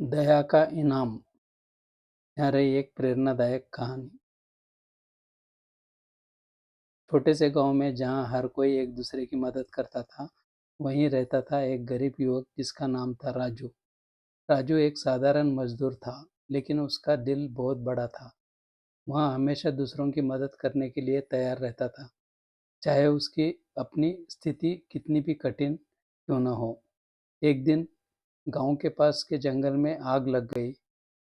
दया का इनाम। यहाँ रही एक प्रेरणादायक कहानी। छोटे से गांव में जहाँ हर कोई एक दूसरे की मदद करता था, वहीं रहता था एक गरीब युवक जिसका नाम था राजू। राजू एक साधारण मजदूर था, लेकिन उसका दिल बहुत बड़ा था। वह हमेशा दूसरों की मदद करने के लिए तैयार रहता था, चाहे उसकी अपनी स्थिति कितनी भी कठिन क्यों न हो। एक दिन गांव के पास के जंगल में आग लग गई।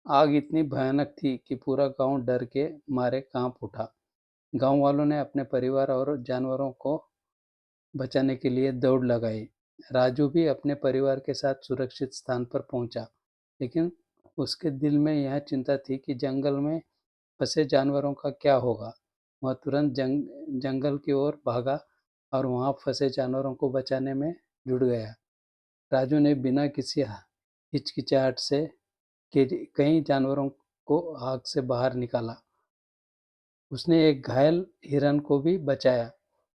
आग इतनी भयानक थी कि पूरा गांव डर के मारे कांप उठा। गांव वालों ने अपने परिवार और जानवरों को बचाने के लिए दौड़ लगाई। राजू भी अपने परिवार के साथ सुरक्षित स्थान पर पहुंचा, लेकिन उसके दिल में यह चिंता थी कि जंगल में फंसे जानवरों का क्या होगा। वह तुरंत जंगल की ओर भागा और वहां फंसे जानवरों को बचाने में जुट गया। राजू ने बिना किसी हिचकिचाहट से कई जानवरों को आग से बाहर निकाला। उसने एक घायल हिरन को भी बचाया,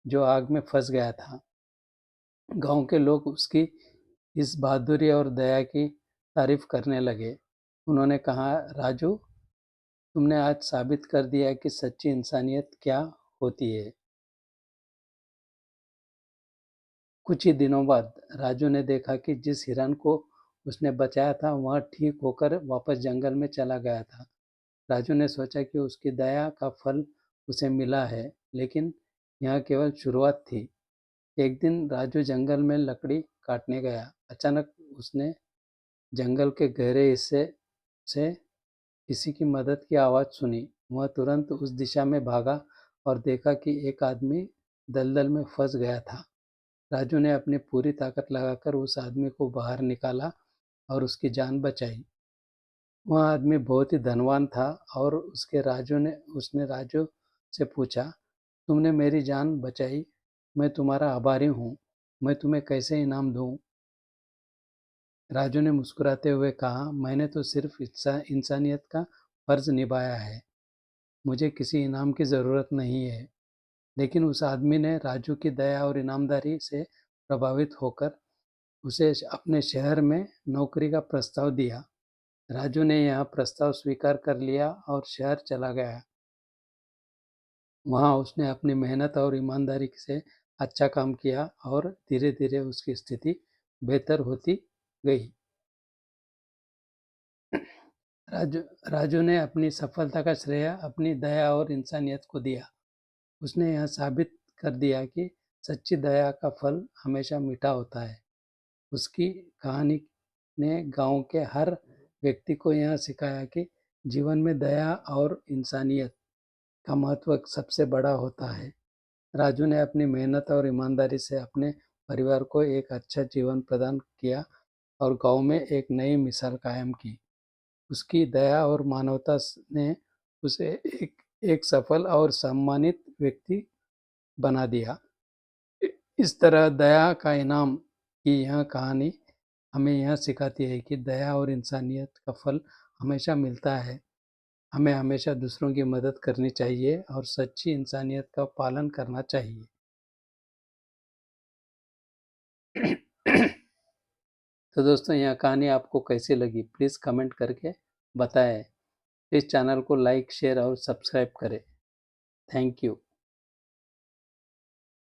जो आग में फंस गया था। गांव के लोग उसकी इस बहादुरी और दया की तारीफ करने लगे। उन्होंने कहा, राजू, तुमने आज साबित कर दिया कि सच्ची इंसानियत क्या होती है। कुछ ही दिनों बाद राजू ने देखा कि जिस हिरन को उसने बचाया था, वह ठीक होकर वापस जंगल में चला गया था। राजू ने सोचा कि उसकी दया का फल उसे मिला है, लेकिन यह केवल शुरुआत थी। एक दिन राजू जंगल में लकड़ी काटने गया। अचानक उसने जंगल के गहरे हिस्से से किसी की मदद की आवाज़ सुनी। वह तुरंत उस दिशा में भागा और देखा कि एक आदमी दलदल में फंस गया था। राजू ने अपनी पूरी ताकत लगाकर उस आदमी को बाहर निकाला और उसकी जान बचाई। वह आदमी बहुत ही धनवान था और उसने राजू से पूछा, तुमने मेरी जान बचाई, मैं तुम्हारा आभारी हूँ। मैं तुम्हें कैसे इनाम दूँ? राजू ने मुस्कुराते हुए कहा, मैंने तो सिर्फ इंसानियत का फर्ज निभाया है। मुझे किसी इनाम की ज़रूरत नहीं है। लेकिन उस आदमी ने राजू की दया और ईमानदारी से प्रभावित होकर उसे अपने शहर में नौकरी का प्रस्ताव दिया। राजू ने यह प्रस्ताव स्वीकार कर लिया और शहर चला गया। वहाँ उसने अपनी मेहनत और ईमानदारी से अच्छा काम किया और धीरे-धीरे उसकी स्थिति बेहतर होती गई। राजू राजू ने अपनी सफलता का श्रेय अपनी दया और इंसानियत को दिया। उसने यह साबित कर दिया कि सच्ची दया का फल हमेशा मीठा होता है। उसकी कहानी ने गांव के हर व्यक्ति को यह सिखाया कि जीवन में दया और इंसानियत का महत्व सबसे बड़ा होता है। राजू ने अपनी मेहनत और ईमानदारी से अपने परिवार को एक अच्छा जीवन प्रदान किया और गांव में एक नई मिसाल कायम की। उसकी दया और मानवता ने उसे एक एक सफल और सम्मानित व्यक्ति बना दिया। इस तरह दया का इनाम की यह कहानी हमें यह सिखाती है कि दया और इंसानियत का फल हमेशा मिलता है। हमें हमेशा दूसरों की मदद करनी चाहिए और सच्ची इंसानियत का पालन करना चाहिए। तो दोस्तों, यह कहानी आपको कैसी लगी, प्लीज़ कमेंट करके बताएं। इस चैनल को लाइक, शेयर और सब्सक्राइब करें। Thank you.